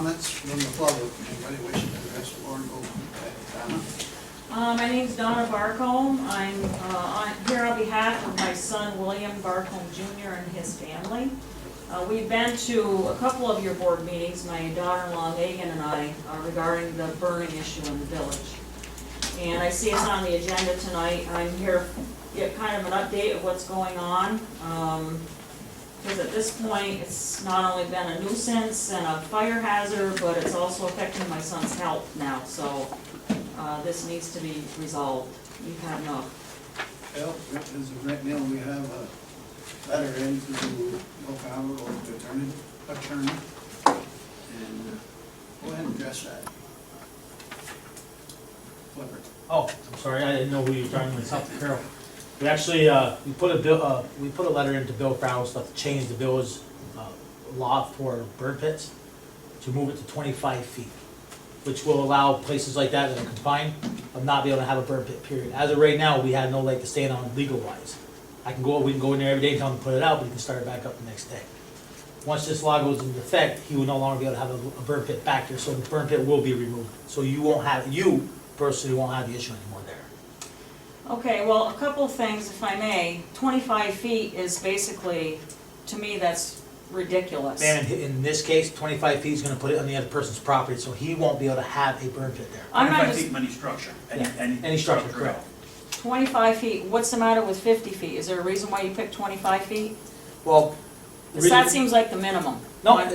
comments from the public. Anybody wishing to address the board, go ahead. My name's Donna Barcombe. I'm here on behalf of my son William Barcombe Jr. and his family. We've been to a couple of your board meetings, my daughter-in-law Megan and I, regarding the burning issue in the village. And I see it's on the agenda tonight. I'm here to get kind of an update of what's going on. Because at this point, it's not only been a nuisance and a fire hazard, but it's also affecting my son's health now. So this needs to be resolved. You've had enough. Well, as of right now, we have a letter in to Bill Fowler, the attorney, and go ahead and address that. Flipper. Oh, I'm sorry, I didn't know who you were talking with, South Carol. We actually, we put a letter into Bill Farrell's stuff to change the village law for burn pits to move it to 25 feet, which will allow places like that are confined of not be able to have a burn pit, period. As of right now, we have no leg to stand on legal-wise. We can go in there every day and tell them to put it out, but we can start it back up the next day. Once this law goes into effect, he will no longer be able to have a burn pit back there, so the burn pit will be removed. So you personally won't have the issue anymore there. Okay, well, a couple of things, if I may. 25 feet is basically, to me, that's ridiculous. Man, in this case, 25 feet is gonna put it on the other person's property, so he won't be able to have a burn pit there. I'm not 25 just, feet from any structure. Any structure, correct. 25 feet, what's the matter with 50 feet? Is there a reason why you picked 25 feet? Well, Because that seems like the minimum. no,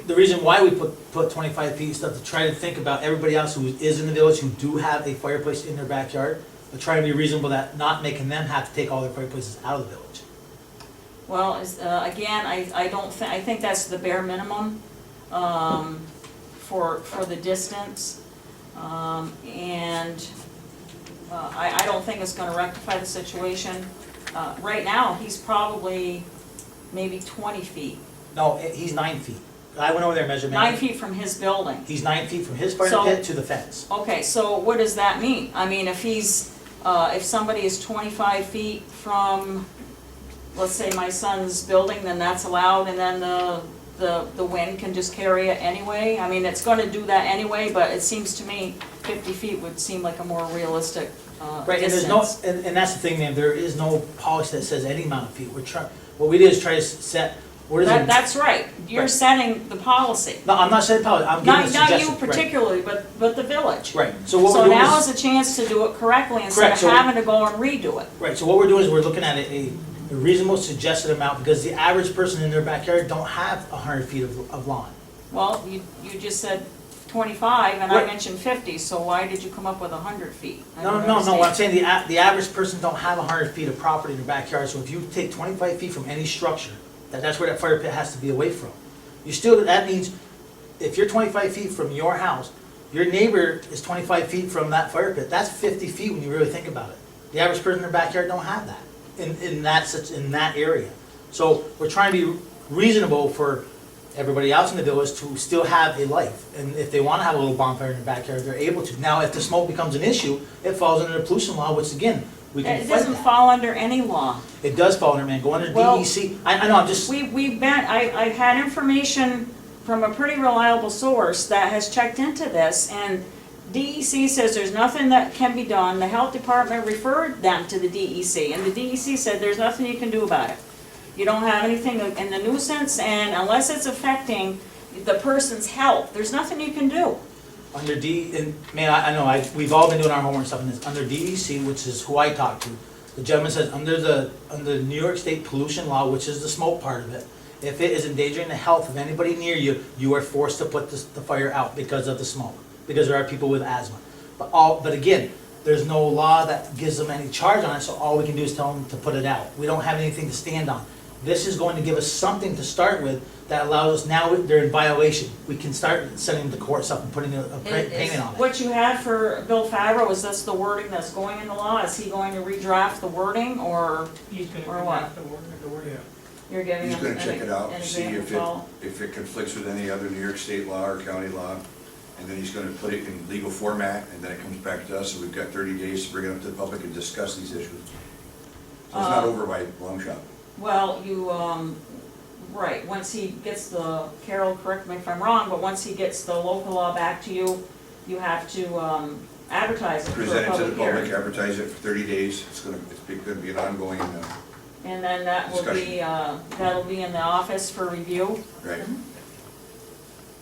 the reason why we put 25 feet is to try to think about everybody else who is in the village who do have a fireplace in their backyard, but try to be reasonable that not making them have to take all their fireplaces out of the village. Well, again, I think that's the bare minimum for the distance. And I don't think it's gonna rectify the situation. Right now, he's probably maybe 20 feet. No, he's 9 feet. I went over there and measured. 9 feet from his building. He's 9 feet from his fire So- pit to the fence. Okay, so what does that mean? I mean, if somebody is 25 feet from, let's say, my son's building, then that's allowed, and then the wind can just carry it anyway? I mean, it's gonna do that anyway, but it seems to me 50 feet would seem like a more realistic Right, and distance. there's no, and that's the thing, man, there is no policy that says any amount of feet. What we did is try to set, what is it? That's right, you're Right. setting the policy. No, I'm not saying policy, I'm giving a Not suggestion. you particularly, but the village. Right, so what So we're doing now is. is a chance to do it correctly instead Correct, of so- having to go and redo it. Right, so what we're doing is we're looking at a reasonable suggested amount, because the average person in their backyard don't have 100 feet of lawn. Well, you just said 25, and I Right. mentioned 50, so why did you come up with 100 feet? I No, don't no, what I'm understand. saying, the average person don't have 100 feet of property in their backyard, so if you take 25 feet from any structure, that's where that fire pit has to be away from. That means, if you're 25 feet from your house, your neighbor is 25 feet from that fire pit, that's 50 feet when you really think about it. The average person in their backyard don't have that, in that area. So we're trying to be reasonable for everybody else in the village to still have a life. And if they want to have a little bonfire in their backyard, they're able to. Now, if the smoke becomes an issue, it falls under the pollution law, which again, we can It fight doesn't that. fall under any law. It does fall under, man, go under Well, DEC. I know, I'm just, I've had information from a pretty reliable source that has checked into this, and DEC says there's nothing that can be done. The health department referred them to the DEC, and the DEC said there's nothing you can do about it. You don't have anything in the nuisance, and unless it's affecting the person's health, there's nothing you can do. under and man, I know, we've all been doing our homework stuff, and it's under DEC, which is who I talked to. The gentleman says, under the New York State pollution law, which is the smoke part of it, if it is endangering the health of anybody near you, you are forced to put the fire out because of the smoke, because there are people with asthma. But again, there's no law that gives them any charge on it, so all we can do is tell them to put it out. We don't have anything to stand on. This is going to give us something to start with that allows us, now they're in violation. We can start sending them to court stuff and putting a payment on it. What you had for Bill Favreau, is this the wording that's going in the law? Is he going to redraft the wording, or He's gonna Or what? draft the word. you're giving He's him gonna check it out, any see if follow? it conflicts with any other New York State law or county law, and then he's gonna put it in legal format, and then it comes back to us, and we've got 30 days to bring it up to the public and discuss these issues. So it's not over by a long shot. Well, Right, once he gets the, Carol, correct me if I'm wrong, but once he gets the local law back to you, you have to advertise it for a Present it to the public hearing. public, advertise it for 30 days. It's gonna be an ongoing, And then that will be, that'll be in the office for review. right?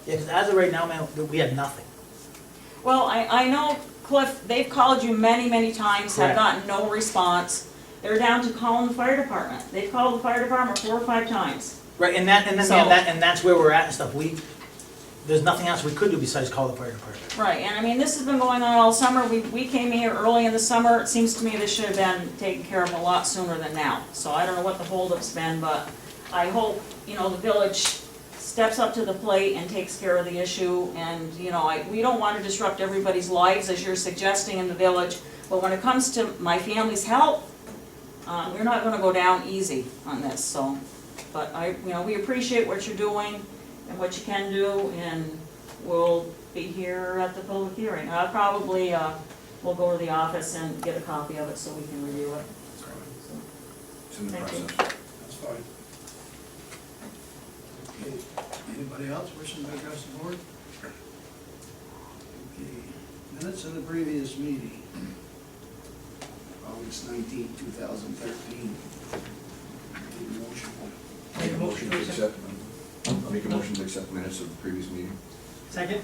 Yeah, 'cause as of right now, man, we have nothing. Well, I know, Cliff, they've called you many, many times, have Correct. gotten no response. They're down to calling the fire department. They've called the fire department 4 or 5 times. Right, and then, So- and that's where we're at and stuff. There's nothing else we could do besides call the fire department. Right, and I mean, this has been going on all summer. We came here early in the summer. It seems to me this should have been taken care of a lot sooner than now. So I don't know what the holdup's been, but I hope, you know, the village steps up to the plate and takes care of the issue. And, you know, we don't want to disrupt everybody's lives as you're suggesting in the village. But when it comes to my family's health, we're not gonna go down easy on this, so. But you know, we appreciate what you're doing and what you can do, and we'll be here at the public hearing. I'll probably, we'll go to the office and get a copy of it so we can review it. It's in the Thank you. process. That's fine. Okay, anybody else wishing to address the board? Okay, minutes of the previous meeting. August 19, 2013. Need a motion. Make a motion to accept, I'll make a motion to accept minutes of the previous meeting. Second?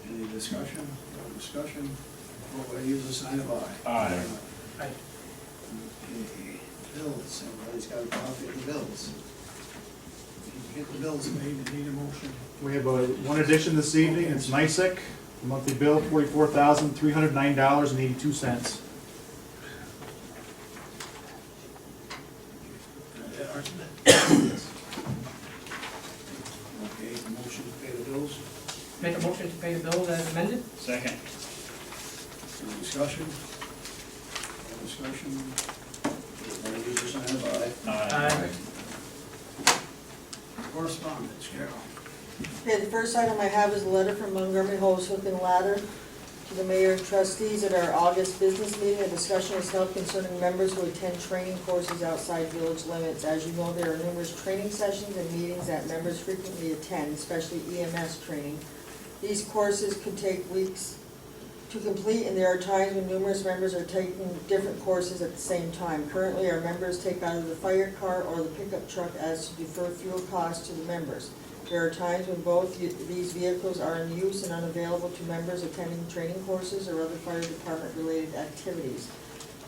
Any discussion? No discussion? Vote by use the sign of aye. Aye. Aye. Okay, bills, everybody's got a copy of the bills. Need to get the bills made, you need a motion. We have one addition this evening, it's NICEC, monthly bill $44,309.82. Okay, motion to pay the bills, Make a motion to pay the bills as amended? Second. any discussion? No discussion? Vote by use the sign of aye. Aye. Correspondence, Carol. Okay, the first item I have is a letter from Montgomery Hose Hook and Ladder to the mayor and trustees at our August business meeting. A discussion was held concerning members who attend training courses outside village limits. As you know, there are numerous training sessions and meetings that members frequently attend, especially EMS training. These courses could take weeks to complete, and there are times when numerous members are taking different courses at the same time. Currently, our members take either the fire car or the pickup truck as to defer fuel costs to the members. There are times when both these vehicles are in use and unavailable to members attending training courses or other fire department-related activities.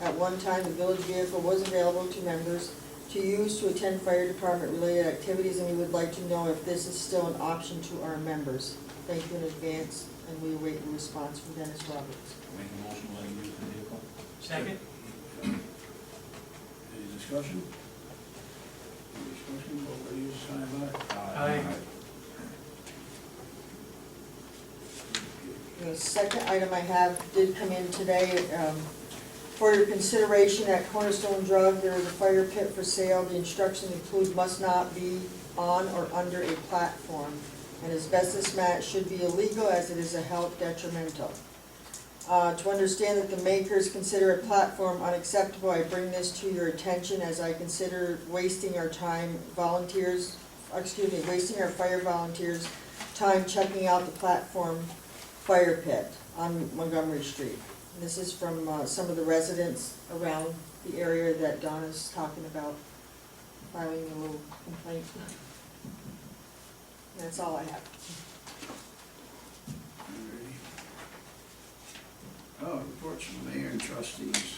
At one time, the village vehicle was available to members to use to attend fire department-related activities, and we would like to know if this is still an option to our members. Thank you in advance, and we await a response from Dennis Roberts. Make a motion to let him use the vehicle. Second? Any discussion? Any discussion, vote by use the sign of aye. Aye. The second item I have did come in today, for your consideration at Cornerstone Drug, there is a fire pit for sale. The instructions include must not be on or under a platform. And asbestos mat should be illegal as it is a health detrimental. To understand that the makers consider a platform unacceptable, I bring this to your attention as I consider wasting our time wasting our fire volunteers' time checking out the platform fire pit on Montgomery Street. This is from some of the residents around the area that Donna's talking about, filing a little complaint. That's all I have. Oh, reports from the mayor and trustees.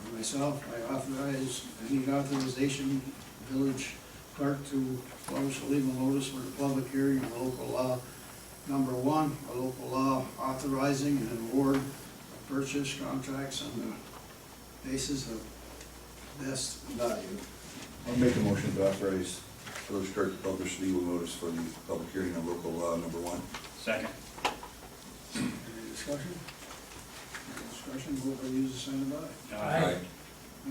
For myself, I authorize, I need authorization, village clerk to publish a legal notice for the public hearing of local law number 1, a local law authorizing and award of purchase contracts on the basis of best value. I'll make a motion to authorize village clerk to publish legal notice for the public hearing on local law number 1. Second. Any discussion? No discussion, vote by use the sign of aye. Aye.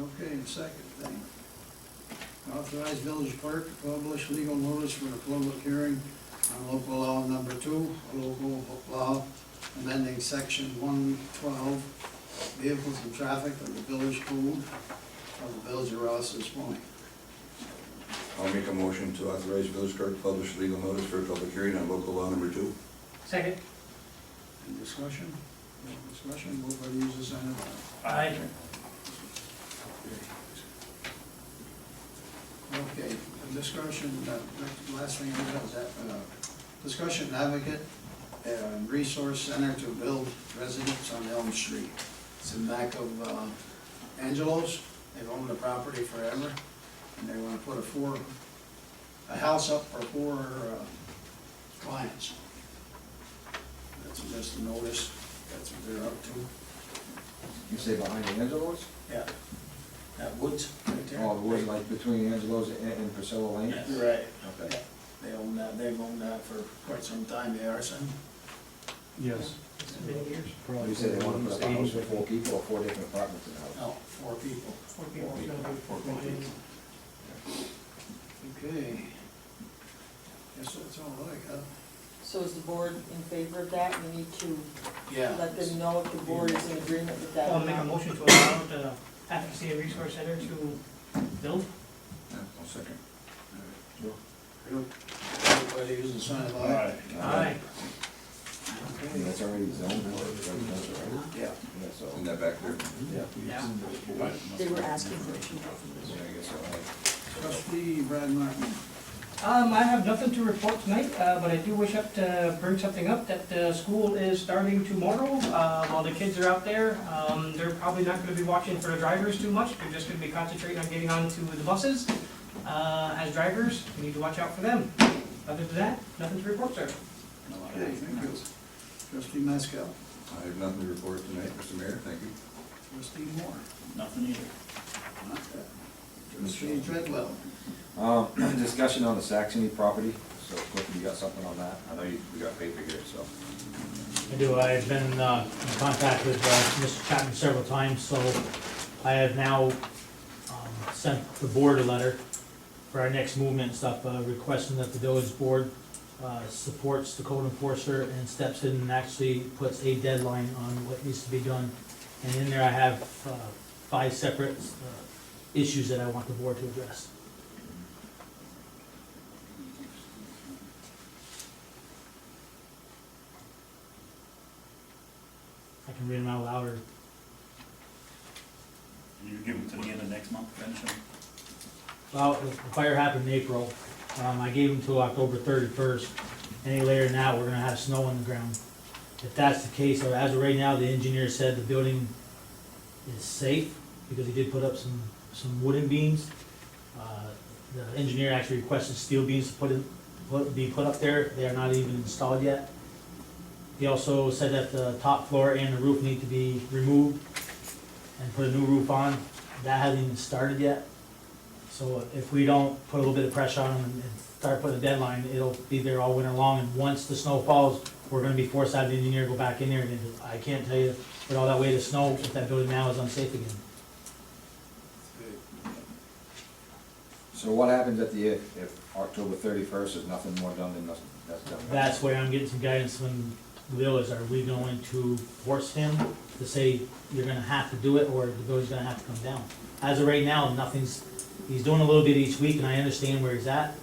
Okay, second thing. Authorize village clerk to publish legal notice for the public hearing on local law number 2, a local law amending section 112, vehicles and traffic of the village code of the village of Rouses Point. I'll make a motion to authorize village clerk to publish legal notice for a public hearing on local law number 2. Second. Any discussion? No discussion, vote by the user sign of aye. Aye. Okay, a discussion, the last thing I got is that, discussion advocate and resource center to build residence on Elm Street. It's in back of, Angelo's, they've owned the property forever, and they wanna put a house up for 4, clients. That's just a notice, that's what they're up to. You say behind Angelo's? Yeah. That woods right there. Oh, the woods like between Angelo's and Priscilla Lane? Right. Okay. They own that, they've owned that for quite some time, the arson. Yes. Many years. You said they want to put up a house for 4 people or 4 different apartments in the house? No, 4 people. 4 people, it's gonna be 4 people. Okay. Guess that's all I got. So is the board in favor of that? We need to Yeah. let them know if the board is in agreement with that. I'll or make a not. motion to allow the Advocacy and Resource Center to build. Yeah, I'll second. Everybody using sign of aye? Aye. And Okay. that's already zoned for residential, right? Yeah. Yeah, so, In that back there. yeah. Yeah. They were asking for a few. Yeah, I guess so. Trustee Brad Martin. I have nothing to report tonight, but I do wish to bring something up, that the school is starting tomorrow. While the kids are out there, they're probably not gonna be watching for the drivers too much, they're just gonna be concentrating on getting onto the buses. As drivers, we need to watch out for them. Other than that, nothing to report, sir. Okay, thank you. Trustee Maskell. I have nothing to report tonight, Mr. Mayor, thank you. Trustee Moore. Nothing either. Not that. Trustee Treadwell. Discussion on the Saxony property, so Cliff, you got something on that? I know we got paper here, so. I do, I've been in contact with Mr. Chapman several times, so I have now sent the board a letter for our next movement and stuff, requesting that the village board supports the code enforcer and steps in and actually puts a deadline on what needs to be done. And in there I have 5 separate issues that I want the board to address. I can read them out loud, or You give them to the end of next month, finish them? well, the fire happened in April. I gave them till October 31st. Any later than that, we're gonna have snow on the ground. If that's the case, or as of right now, the engineer said the building is safe, because he did put up some wooden beams. The engineer actually requested steel beams to be put up there. They are not even installed yet. He also said that the top floor and the roof need to be removed and put a new roof on. That hasn't even started yet. So if we don't put a little bit of pressure on them and start putting a deadline, it'll be there all winter long. And once the snow falls, we're gonna be forced to have the engineer go back in there again. I can't tell you, with all that weight of snow, if that building now is unsafe again. So what happens if October 31st is nothing more done than that's done? That's where I'm getting some guidance from the village. Are we going to force him to say, you're gonna have to do it, or the village's gonna have to come down? As of right now, he's doing a little bit each week, and I understand where he's at,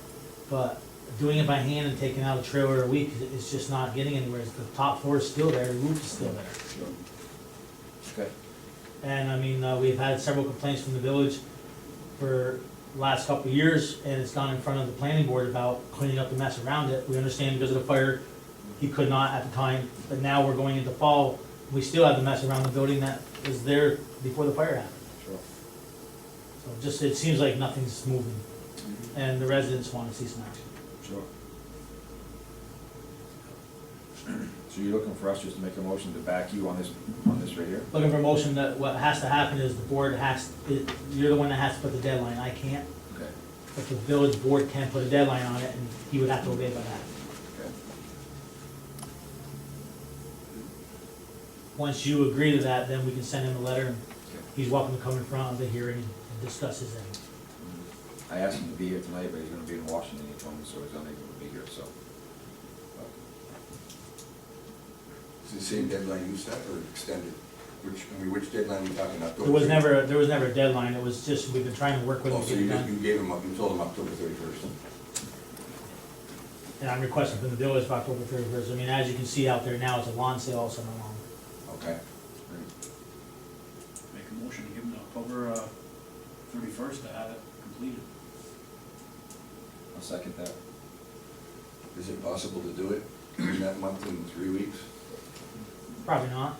but doing it by hand and taking out a trailer a week is just not getting anywhere. The top floor is still there, the roof is still there. Okay. And I mean, we've had several complaints from the village for the last couple of years, and it's gone in front of the planning board about cleaning up the mess around it. We understand because of the fire, he could not at the time, but now we're going into fall, we still have the mess around the building that was there before the fire happened. Sure. So just, it seems like nothing's moving, and the residents want to see some action. Sure. So you're looking for us just to make a motion to back you on this right here? Looking for a motion that what has to happen is the board you're the one that has to put the deadline, I can't. Okay. But the village board can put a deadline on it, and he would have to obey by that. Okay. Once you agree to that, then we can send him a letter, and he's welcome to come in front of the hearing and discuss his end. I asked him to be here tonight, but he's gonna be in Washington, he told me, so he's unable to be here, so. Is it the same deadline you set or extended? Which deadline are we talking about? There was never a deadline, it was just, we've been trying to work with Oh, them so to you get it just, done. you gave them, you told them October 31st. And I'm requesting from the village for October 31st. I mean, as you can see out there now, it's a lawn sale all summer long. Okay. Make a motion to give them October 31st to have it completed. I'll second that. Is it possible to do it in that month in 3 weeks? Probably not.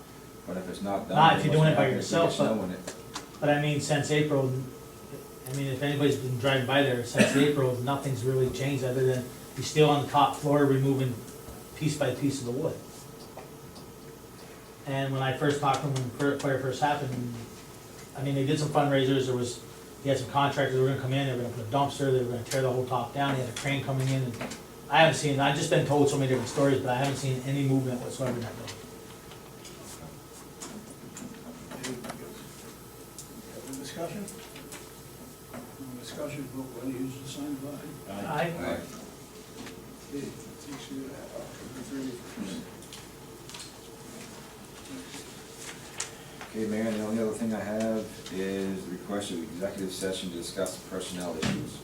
But if it's not done. Not if you're doing it by what's gonna happen if you yourself, get snow in it? But I mean, since April, I mean, if anybody's been driving by there, since April, nothing's really changed other than he's still on the top floor removing piece by piece of the wood. And when I first talked to him, when fire first happened, I mean, they did some fundraisers, he had some contractors that were gonna come in, they were gonna put a dumpster, they were gonna tear the whole top down, he had a crane coming in, and I haven't seen, I've just been told so many different stories, but I haven't seen any movement whatsoever in that building. Have a discussion? No discussion, vote whether you use the sign by. I, Aye. Okay, that takes you to October 31st. Okay, Mayor, the only other thing I have is the request of executive session to discuss personnel issues.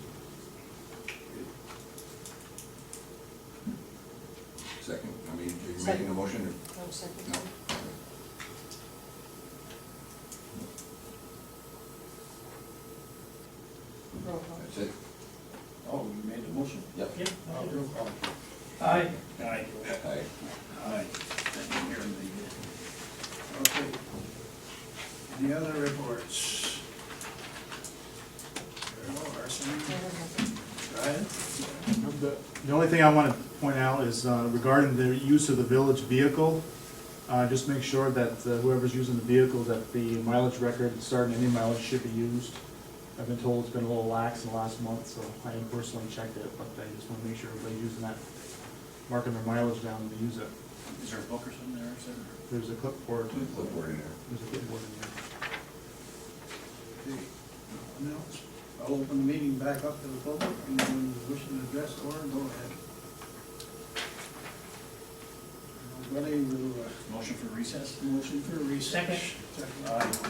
Second, I mean, are you making a motion or? I'm second. No. Roll call. That's it? Oh, you made the motion? Yep. yep, Oh, roll call. Aye. Aye. Aye. Aye. Then here in Okay. Any other reports? Carol, Arson, Brian? The only thing I want to point out is regarding the use of the village vehicle. Just make sure that whoever's using the vehicle, that the mileage record, starting any mileage should be used. I've been told it's been a little lax in the last month, so I haven't personally checked it, but I just want to make sure everybody's using that, marking their mileage down when they use it. the, is there a book or something there, or something? There's a clipboard, Clipboard in there. there's a clipboard in there. Okay, nothing else? I'll open the meeting back up to the public, anyone wishing to address the board, go ahead. Nobody will, Motion for recess? motion for recess. Second. Second. Aye.